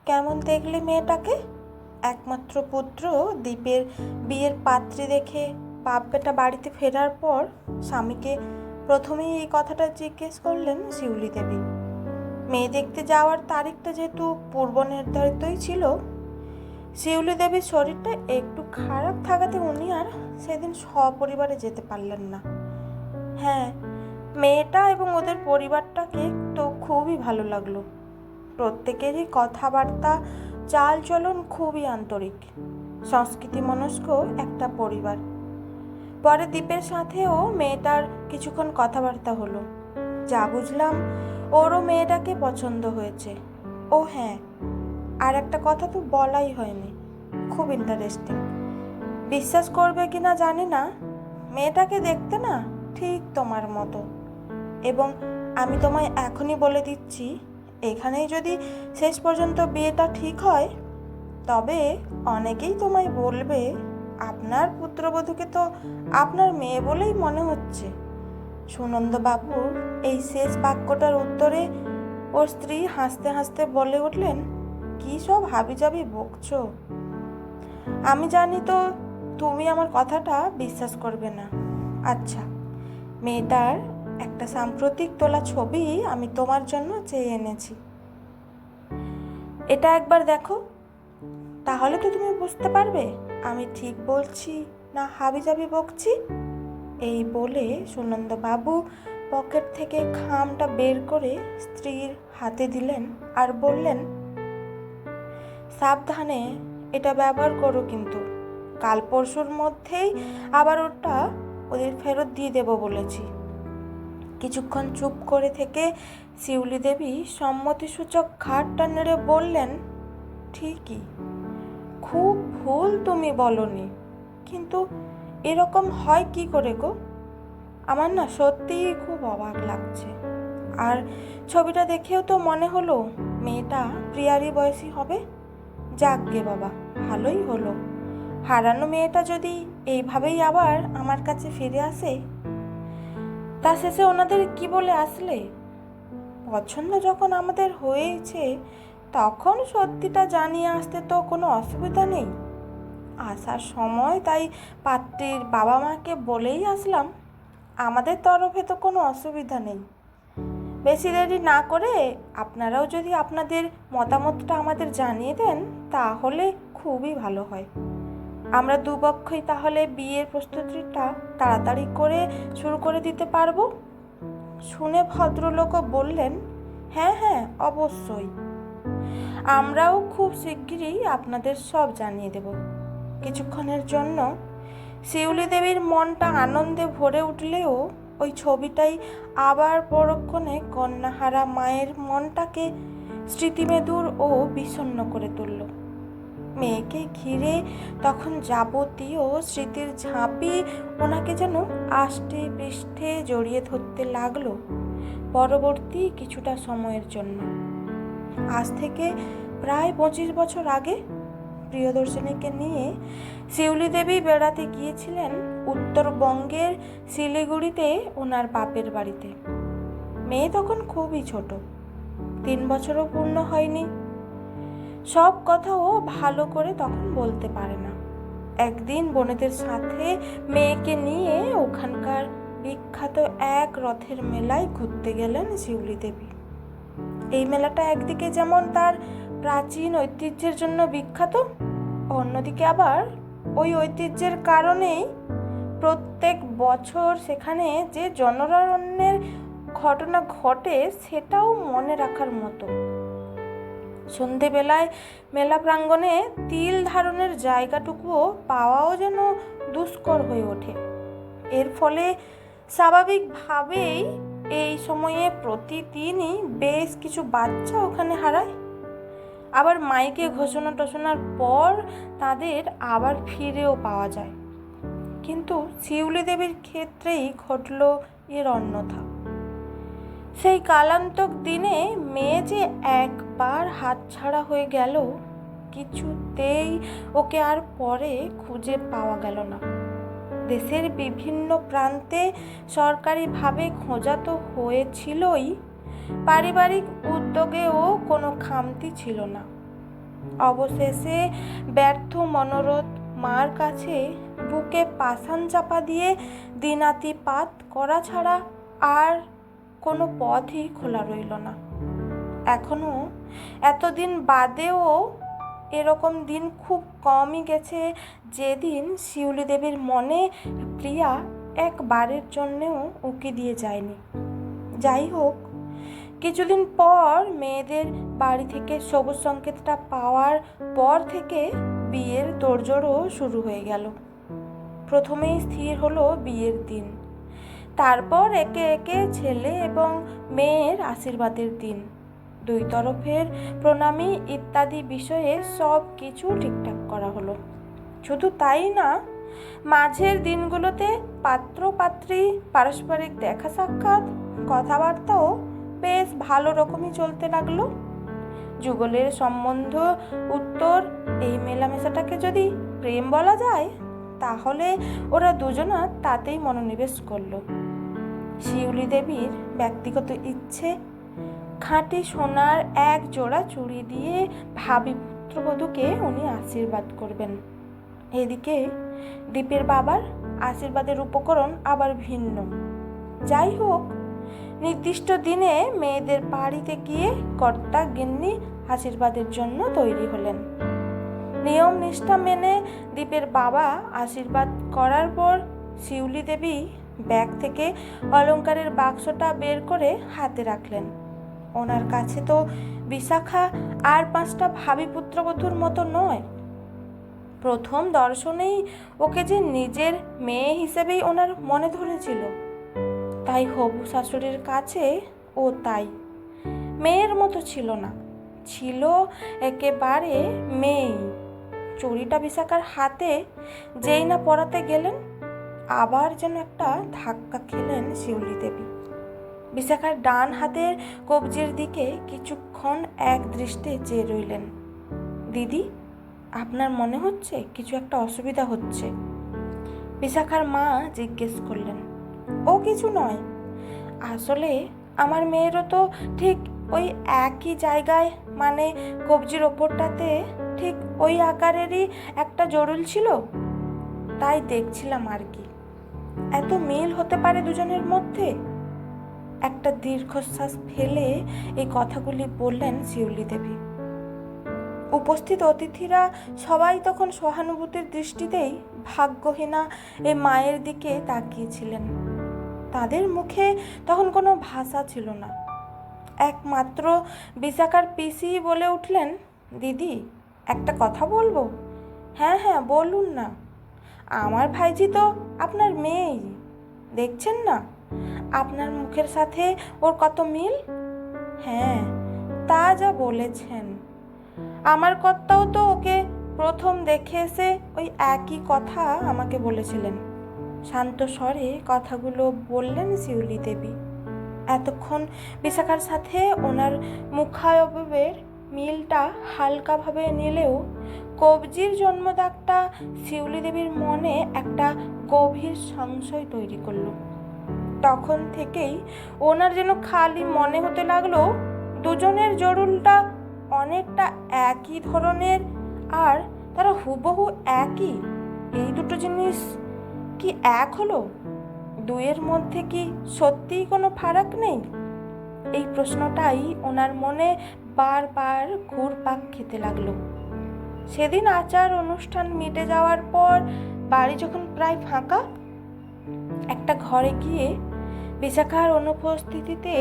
কেমন দেখলে মেয়েটাকে? একমাত্র পুত্র দীপের বিয়ের পাত্রী দেখে বাপ বেটা বাড়িতে ফেরার পর স্বামীকে প্রথমেই এই কথাটা জিজ্ঞেস করলেন শিউলি দেবী। মেয়ে দেখতে যাওয়ার তারিখটা যেহেতু পূর্ব নির্ধারিতই ছিল, শিউলি দেবীর শরীরটা একটু খারাপ থাকাতে উনি আর সেদিন সপরিবারে যেতে পারলেন না। হ্যাঁ, মেয়েটা এবং ওদের পরিবারটাকে তো খুবই ভালো লাগলো। প্রত্যেকেরই কথাবার্তা চালচলন খুবই আন্তরিক, সংস্কৃতি মনস্ক একটা পরিবার। পরে দীপের সাথেও মেয়েটার কিছুক্ষণ কথাবার্তা হলো। যা বুঝলাম, ওরও মেয়েটাকে পছন্দ হয়েছে। ও হ্যাঁ, আর একটা কথা তো বলাই হয়নি, খুব ইন্টারেস্টিং। বিশ্বাস করবে কি না জানি না, মেয়েটাকে দেখতে না ঠিক তোমার মতো। এবং আমি তোমায় এখনই বলে দিচ্ছি, এখানেই যদি শেষ পর্যন্ত বিয়েটা ঠিক হয়, তবে অনেকেই তোমায় বলবে আপনার পুত্রবধূকে তো আপনার মেয়ে বলেই মনে হচ্ছে। সুনন্দবাবুর এই শেষ বাক্যটার উত্তরে ওর স্ত্রী হাসতে হাসতে বলে উঠলেন, কী সব হাবিজাবি বকছো? আমি জানি তো তুমি আমার কথাটা বিশ্বাস করবে না। আচ্ছা, মেয়েটার একটা সাম্প্রতিক তোলা ছবি আমি তোমার জন্য চেয়ে এনেছি, এটা একবার দেখো, তাহলে তো তুমি বুঝতে পারবে আমি ঠিক বলছি না হাবিজাবি বকছি। এই বলে সুনন্দবাবু পকেট থেকে খামটা বের করে স্ত্রীর হাতে দিলেন আর বললেন, সাবধানে এটা ব্যবহার করো, কিন্তু কাল পরশুর মধ্যেই আবার ওদের ফেরত দিয়ে দেবো বলেছি। কিছুক্ষণ চুপ করে থেকে শিউলি দেবী সম্মতিসূচক ঘাড়টা নেড়ে বললেন, ঠিকই, খুব ভুল তুমি বলনি, কিন্তু এরকম হয় কি করে গো? আমার না সত্যিই খুব অবাক লাগছে। আর ছবিটা দেখেও তো মনে হলো মেয়েটা প্রিয়ারই বয়সী হবে। যাক গে বাবা, ভালোই হলো। হারানো মেয়েটা যদি এইভাবেই আবার আমার কাছে ফিরে আসে। তা শেষে ওনাদের কি বলে আসলে? পছন্দ যখন আমাদের হয়েছে, তখন সত্যিটা জানিয়ে আসতে তো কোনো অসুবিধা নেই। আসার সময় তাই পাত্রীর বাবা মাকে বলেই আসলাম, আমাদের তরফে তো কোনো অসুবিধা নেই। বেশি দেরি না করে আপনারাও যদি আপনাদের মতামতটা আমাদের জানিয়ে দেন, তাহলে খুবই ভালো হয়। আমরা দুপক্ষই তাহলে বিয়ের প্রস্তুতিটা তাড়াতাড়ি করে শুরু করে দিতে পারবো। শুনে ভদ্রলোকও বললেন, হ্যাঁ হ্যাঁ, অবশ্যই, আমরাও খুব শিগগিরই আপনাদের সব জানিয়ে দেব। কিছুক্ষণের জন্য শিউলি দেবীর মনটা আনন্দে ভরে উঠলেও ওই ছবিটাই আবার পরক্ষণে কন্যাহারা মায়ের মনটাকে স্মৃতিমেদুর ও বিষণ্ণ করে তুলল। মেয়েকে ঘিরে তখন যাবতীয় স্মৃতির ঝাঁপি ওনাকে যেন আষ্টে পৃষ্ঠে জড়িয়ে ধরতে লাগলো পরবর্তী কিছুটা সময়ের জন্য। আজ থেকে প্রায় 25 বছর আগে প্রিয়দর্শিনীকে নিয়ে শিউলি দেবী বেড়াতে গিয়েছিলেন উত্তরবঙ্গের শিলিগুড়িতে ওনার বাপের বাড়িতে। মেয়ে তখন খুবই ছোট, 3 বছরও পূর্ণ হয়নি। সব কথা ও ভালো করে তখন বলতে পারে না। একদিন বোনেদের সাথে মেয়েকে নিয়ে ওখানকার বিখ্যাত এক রথের মেলায় ঘুরতে গেলেন শিউলি দেবী। এই মেলাটা একদিকে যেমন তার প্রাচীন ঐতিহ্যের জন্য বিখ্যাত, অন্যদিকে আবার ওই ঐতিহ্যের কারণেই প্রত্যেক বছর সেখানে যে জনরণ্যের ঘটনা ঘটে সেটাও মনে রাখার মতো। সন্ধেবেলায় মেলা প্রাঙ্গণে তিল ধারণের জায়গাটুকুও পাওয়াও যেন দুষ্কর হয়ে ওঠে। এর ফলে স্বাভাবিকভাবেই এই সময়ে প্রতিদিনই বেশ কিছু বাচ্চা ওখানে হারায়। আবার মাইকে ঘোষণা টোষণার পর তাদের আবার ফিরেও পাওয়া যায়। কিন্তু শিউলি দেবীর ক্ষেত্রেই ঘটল এর অন্যথা। সেই কালান্তক দিনে মেয়ে যে একবার হাতছাড়া হয়ে গেল, কিছুতেই ওকে আর পরে খুঁজে পাওয়া গেল না। দেশের বিভিন্ন প্রান্তে সরকারিভাবে খোঁজা তো হয়েছিলই, পারিবারিক উদ্যোগেও কোনো খামতি ছিল না। অবশেষে ব্যর্থ মনোরথ মার কাছে বুকে পাষাণ চাপা দিয়ে দিনাতিপাত করা ছাড়া আর কোনো পথই খোলা রইল না। এখনও এতদিন বাদেও এরকম দিন খুব কমই গেছে যেদিন শিউলি দেবীর মনে প্রিয়া একবারের জন্যেও উকি দিয়ে যায়নি। যাই হোক, কিছুদিন পর মেয়েদের বাড়ি থেকে সবুজ সংকেতটা পাওয়ার পর থেকে বিয়ের তোড়জোড়ও শুরু হয়ে গেল। প্রথমেই স্থির হলো বিয়ের দিন, তারপর একে একে ছেলে এবং মেয়ের আশীর্বাদের দিন, দুই তরফের প্রণামী ইত্যাদি বিষয়ে সব কিছু ঠিকঠাক করা হলো। শুধু তাই না, মাঝের দিনগুলোতে পাত্র পাত্রী পারস্পরিক দেখা সাক্ষাৎ কথাবার্তাও বেশ ভালো রকমই চলতে লাগলো। যুগলের সম্বন্ধ উত্তর এই মেলামেশাটাকে যদি প্রেম বলা যায়, তাহলে ওরা দুজনা তাতেই মনোনিবেশ করলো। শিউলি দেবীর ব্যক্তিগত ইচ্ছে, খাঁটি সোনার এক জোড়া চুড়ি দিয়ে ভাবী পুত্রবধূকে উনি আশীর্বাদ করবেন। এদিকে দীপের বাবার আশীর্বাদের উপকরণ আবার ভিন্ন। যাই হোক, নির্দিষ্ট দিনে মেয়েদের বাড়িতে গিয়ে কর্তা গিন্নি আশীর্বাদের জন্য তৈরি হলেন। নিয়ম নিষ্ঠা মেনে দীপের বাবা আশীর্বাদ করার পর শিউলি দেবী ব্যাগ থেকে অলংকারের বাক্সটা বের করে হাতে রাখলেন। ওনার কাছে তো বিশাখা আর 5টা ভাবী পুত্রবধূর মতো নয়। প্রথম দর্শনেই ওকে যে নিজের মেয়ে হিসেবেই ওনার মনে ধরেছিল, তাই হবু শাশুড়ির কাছে ও তাই মেয়ের মতো ছিল না, ছিল একেবারে মেয়েই। চুড়িটা বিশাখার হাতে যেই না পরাতে গেলেন, আবার যেন একটা ধাক্কা খেলেন শিউলি দেবী। বিশাখার ডান হাতের কবজির দিকে কিছুক্ষণ এক দৃষ্টে চেয়ে রইলেন। দিদি, আপনার মনে হচ্ছে কিছু একটা অসুবিধা হচ্ছে? বিশাখার মা জিজ্ঞেস করলেন। ও কিছু নয়, আসলে আমার মেয়েরও তো ঠিক ওই একই জায়গায়, মানে কবজির ওপরটাতে ঠিক ওই আকারেরই একটা জরুল ছিল, তাই দেখছিলাম আর কি। এত মিল হতে পারে দুজনের মধ্যে? একটা দীর্ঘশ্বাস ফেলে এই কথাগুলি বললেন শিউলি দেবী। উপস্থিত অতিথিরা সবাই তখন সহানুভূতির দৃষ্টিতেই ভাগ্যহীনা এই মায়ের দিকে তাকিয়েছিলেন। তাদের মুখে তখন কোনো ভাষা ছিল না। একমাত্র বিশাখার পিসি বলে উঠলেন, দিদি, একটা কথা বলবো? হ্যাঁ হ্যাঁ, বলুন না। আমার ভাইজি তো আপনার মেয়েই, দেখছেন না আপনার মুখের সাথে ওর কত মিল। হ্যাঁ, তা যা বলেছেন। আমার কর্তাও তো ওকে প্রথম দেখে এসে ওই একই কথা আমাকে বলেছিলেন। শান্ত স্বরে কথাগুলো বললেন শিউলি দেবী। এতক্ষণ বিশাখার সাথে ওনার মুখাবয়বের মিলটা হালকাভাবে নিলেও কবজির জন্মদাগটা শিউলি দেবীর মনে একটা গভীর সংশয় তৈরি করলো। তখন থেকেই ওনার যেন খালি মনে হতে লাগলো দুজনের জরুলটা অনেকটা একই ধরনের, আর তারা হুবহু একই। এই দুটো জিনিস কি এক হলো? দুয়ের মধ্যে কি সত্যিই কোনো ফারাক নেই? এই প্রশ্নটাই ওনার মনে বারবার ঘুরপাক খেতে লাগলো। সেদিন আচার অনুষ্ঠান মিটে যাওয়ার পর বাড়ি যখন প্রায় ফাঁকা, একটা ঘরে গিয়ে বিশাখার অনুপস্থিতিতে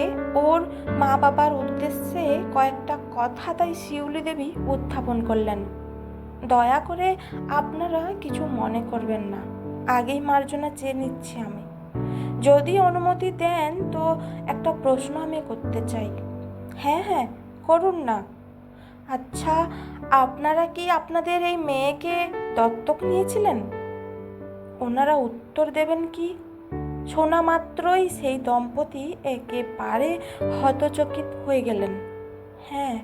ওর মা বাবার উদ্দেশ্যে কয়েকটা কথা তাই শিউলি দেবী উত্থাপন করলেন। দয়া করে আপনারা কিছু মনে করবেন না, আগেই মার্জনা চেয়ে নিচ্ছি আমি। যদি অনুমতি দেন তো একটা প্রশ্ন আমি করতে চাই। হ্যাঁ হ্যাঁ, করুন না। আচ্ছা, আপনারা কি আপনাদের এই মেয়েকে দত্তক নিয়েছিলেন? ওনারা উত্তর দেবেন কি? শোনা মাত্রই সেই দম্পতি একেবারে হতচকিত হয়ে গেলেন। হ্যাঁ,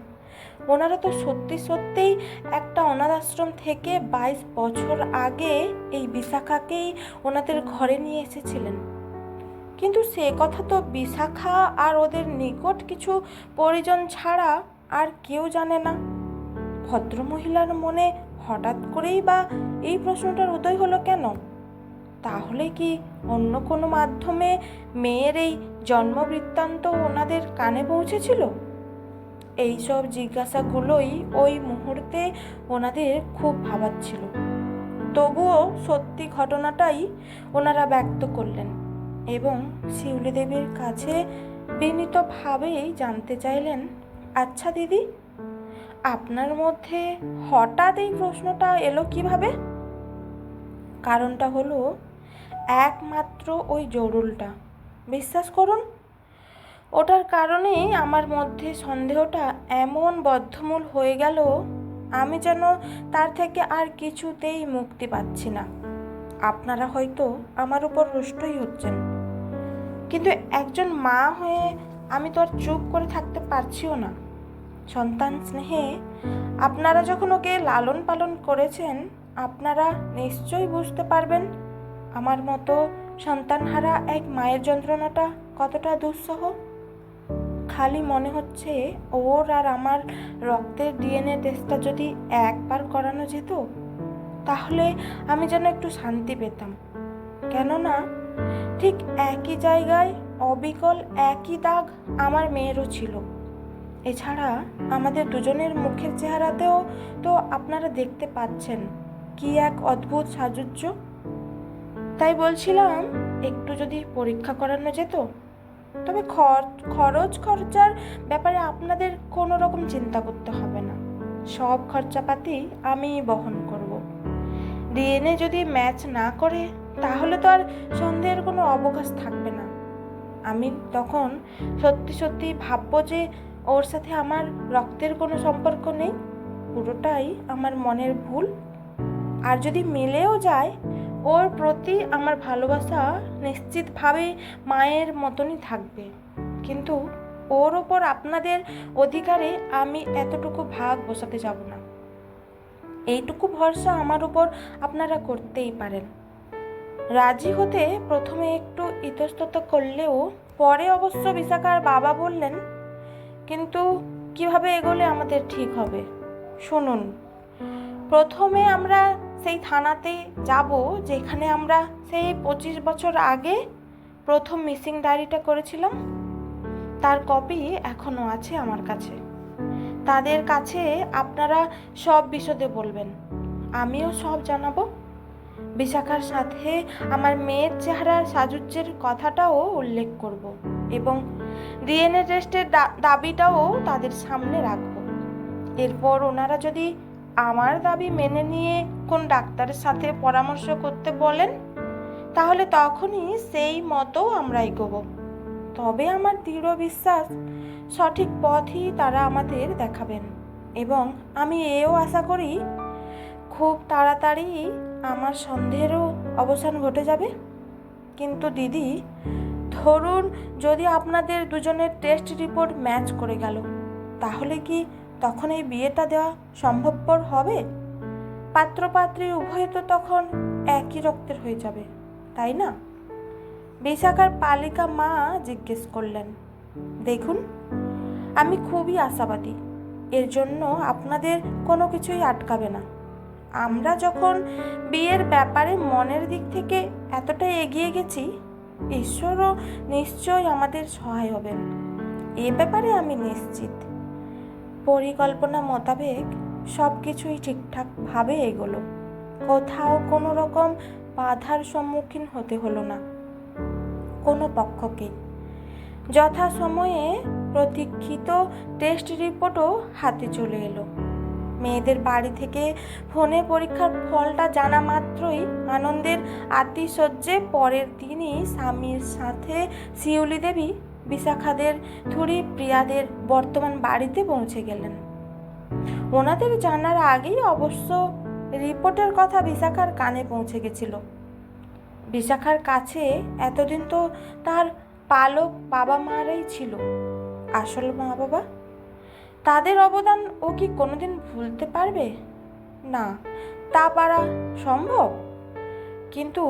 ওনারা তো সত্যি সত্যিই একটা অনাথ আশ্রম থেকে 22 বছর আগে এই বিশাখাকেই ওনাদের ঘরে নিয়ে এসেছিলেন। কিন্তু সে কথা তো বিশাখা আর ওদের নিকট কিছু পরিজন ছাড়া আর কেউ জানে না। ভদ্রমহিলার মনে হঠাৎ করেই বা এই প্রশ্নটার উদয় হলো কেন? তাহলে কি অন্য কোনো মাধ্যমে মেয়ের এই জন্মবৃত্তান্ত ওনাদের কানে পৌঁছেছিল? এইসব জিজ্ঞাসাগুলোই ওই মুহূর্তে ওনাদের খুব ভাবাচ্ছিল। তবুও সত্যি ঘটনাটাই ওনারা ব্যক্ত করলেন এবং শিউলি দেবীর কাছে বিনীতভাবেই জানতে চাইলেন, আচ্ছা দিদি, আপনার মধ্যে হঠাৎ এই প্রশ্নটা এলো কিভাবে? কারণটা হলো একমাত্র ওই জরুলটা। বিশ্বাস করুন, ওটার কারণেই আমার মধ্যে সন্দেহটা এমন বদ্ধমূল হয়ে গেল, আমি যেন তার থেকে আর কিছুতেই মুক্তি পাচ্ছি না। আপনারা হয়তো আমার উপর রুষ্টই হচ্ছেন, কিন্তু একজন মা হয়ে আমি তো আর চুপ করে থাকতে পারছিও না। সন্তান স্নেহে আপনারা যখন ওকে লালন পালন করেছেন, আপনারা নিশ্চয়ই বুঝতে পারবেন আমার মতো সন্তানহারা এক মায়ের যন্ত্রণাটা কতটা দুঃসহ। খালি মনে হচ্ছে ওর আর আমার রক্তের ডিএনএ টেস্টটা যদি একবার করানো যেত, তাহলে আমি যেন একটু শান্তি পেতাম। কেননা ঠিক একই জায়গায় অবিকল একই দাগ আমার মেয়েরও ছিল। এছাড়া আমাদের দুজনের মুখের চেহারাতেও তো আপনারা দেখতে পাচ্ছেন কি এক অদ্ভুত সাজুজ্য। তাই বলছিলাম, একটু যদি পরীক্ষা করানো যেত, তবে খরচার ব্যাপারে আপনাদের কোনো রকম চিন্তা করতে হবে না। সব খরচাপাতি আমি বহন করব। ডিএনএ যদি ম্যাচ না করে, তাহলে তো আর সন্দেহের কোনো অবকাশ থাকবে না। আমি তখন সত্যি সত্যি ভাববো যে ওর সাথে আমার রক্তের কোনো সম্পর্ক নেই, পুরোটাই আমার মনের ভুল। আর যদি মিলেও যায়, ওর প্রতি আমার ভালোবাসা নিশ্চিতভাবে মায়ের মতনই থাকবে। কিন্তু ওর ওপর আপনাদের অধিকারে আমি এতটুকু ভাগ বসাতে যাব না। এইটুকু ভরসা আমার উপর আপনারা করতেই পারেন। রাজি হতে প্রথমে একটু ইতস্তত করলেও পরে অবশ্য বিশাখার বাবা বললেন, কিন্তু কিভাবে এগোলে আমাদের ঠিক হবে? শুনুন, প্রথমে আমরা সেই থানাতে যাব যেখানে আমরা সেই 25 বছর আগে প্রথম মিসিং ডায়েরিটা করেছিলাম। তার কপি এখনও আছে আমার কাছে। তাদের কাছে আপনারা সব বিশদে বলবেন, আমিও সব জানাবো। বিশাখার সাথে আমার মেয়ের চেহারার সাজুজ্যের কথাটাও উল্লেখ করব এবং ডিএনএ টেস্টের দাবিটাও তাদের সামনে রাখব। এরপর ওনারা যদি আমার দাবি মেনে নিয়ে কোন ডাক্তারের সাথে পরামর্শ করতে বলেন, তাহলে তখনই সেই মতো আমরা এগোবো। তবে আমার দৃঢ় বিশ্বাস সঠিক পথই তারা আমাদের দেখাবেন এবং আমি এও আশা করি খুব তাড়াতাড়ি আমার সন্দেহেরও অবসান ঘটে যাবে। কিন্তু দিদি, ধরুন যদি আপনাদের দুজনের টেস্ট রিপোর্ট ম্যাচ করে গেল, তাহলে কি তখন এই বিয়েটা দেওয়া সম্ভবপর হবে? পাত্রপাত্রী উভয়ে তো তখন একই রক্তের হয়ে যাবে, তাই না? বিশাখার পালিকা মা জিজ্ঞেস করলেন। দেখুন, আমি খুবই আশাবাদী, এর জন্য আপনাদের কোনো কিছুই আটকাবে না। আমরা যখন বিয়ের ব্যাপারে মনের দিক থেকে এতটাই এগিয়ে গেছি, ঈশ্বরও নিশ্চয়ই আমাদের সহায় হবেন। এ ব্যাপারে আমি নিশ্চিত। পরিকল্পনা মোতাবেক সব কিছুই ঠিকঠাকভাবে এগোলো। কোথাও কোনো রকম বাধার সম্মুখীন হতে হলো না কোনো পক্ষকেই। যথাসময়ে প্রতীক্ষিত টেস্ট রিপোর্টও হাতে চলে এলো। মেয়েদের বাড়ি থেকে ফোনে পরীক্ষার ফলটা জানা মাত্রই আনন্দের আতিশয্যে পরের দিনই স্বামীর সাথে শিউলি দেবী বিশাখাদের থুড়ি প্রিয়াদের বর্তমান বাড়িতে পৌঁছে গেলেন। ওনাদের জানার আগেই অবশ্য রিপোর্টের কথা বিশাখার কানে পৌঁছে গেছিল। বিশাখার কাছে এতদিন তো তার পালক বাবা মারাই ছিল আসল মা বাবা। তাদের অবদান ও কি কোনোদিন ভুলতে পারবে? না, তা পারা সম্ভব। কিন্তু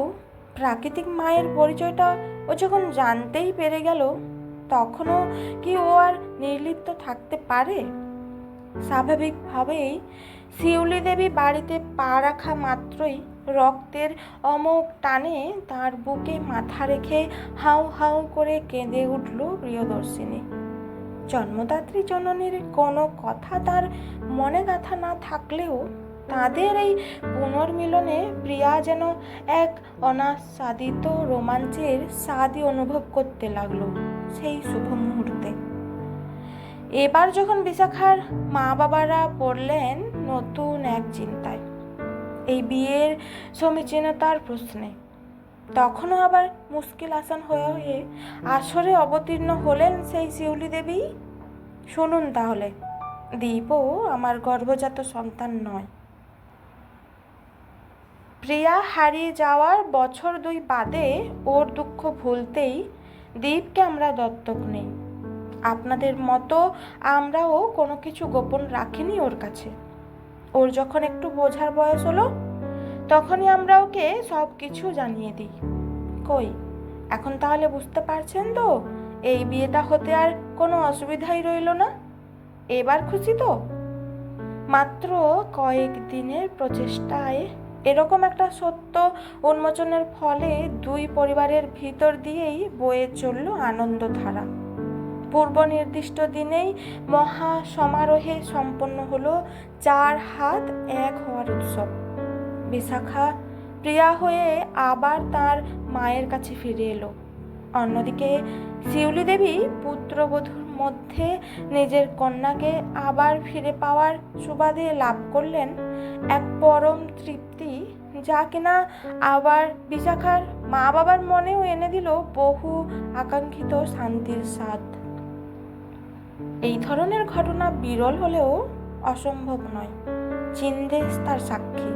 প্রাকৃতিক মায়ের পরিচয়টা ও যখন জানতেই পেরে গেল, তখনও কি ও আর নির্লিপ্ত থাকতে পারে? স্বাভাবিকভাবেই শিউলি দেবী বাড়িতে পা রাখা মাত্রই রক্তের অমোঘ টানে তার বুকে মাথা রেখে হাউ হাউ করে কেঁদে উঠল প্রিয়দর্শিনী। জন্মদাত্রী জননীর কোনো কথা তার মনে গাঁথা না থাকলেও তাদের এই পুনর্মিলনে প্রিয়া যেন এক অনাস্বাদিত রোমাঞ্চের স্বাদই অনুভব করতে লাগলো সেই শুভ মুহূর্তে। এবার যখন বিশাখার মা বাবারা পড়লেন নতুন এক চিন্তায়, এই বিয়ের সমীচীনতার প্রশ্নে, তখনও আবার মুশকিল আসান হয়ে আসরে অবতীর্ণ হলেন সেই শিউলি দেবী। শুনুন তাহলে, দীপও আমার গর্ভজাত সন্তান নয়। প্রিয়া হারিয়ে যাওয়ার বছর 2 বাদে ওর দুঃখ ভুলতেই দীপকে আমরা দত্তক নেই। আপনাদের মতো আমরাও কোনো কিছু গোপন রাখিনি ওর কাছে। ওর যখন একটু বোঝার বয়স হলো তখনই আমরা ওকে সব কিছু জানিয়ে দিই। কই, এখন তাহলে বুঝতে পারছেন তো এই বিয়েটা হতে আর কোনো অসুবিধাই রইল না? এবার খুশি তো? মাত্র কয়েক দিনের প্রচেষ্টায় এরকম একটা সত্য উন্মোচনের ফলে 2 পরিবারের ভিতর দিয়েই বয়ে চলল আনন্দধারা। পূর্ব নির্দিষ্ট দিনেই মহা সমারোহে সম্পন্ন হলো 4 হাত এক হওয়ার উৎসব। বিশাখা প্রিয়া হয়ে আবার তার মায়ের কাছে ফিরে এলো। অন্যদিকে শিউলি দেবী পুত্রবধূর মধ্যে নিজের কন্যাকে আবার ফিরে পাওয়ার সুবাদে লাভ করলেন এক পরম তৃপ্তি, যা কিনা আবার বিশাখার মা বাবার মনেও এনে দিল বহু আকাঙ্ক্ষিত শান্তির স্বাদ। এই ধরনের ঘটনা বিরল হলেও অসম্ভব নয়। চীন দেশ তার সাক্ষী।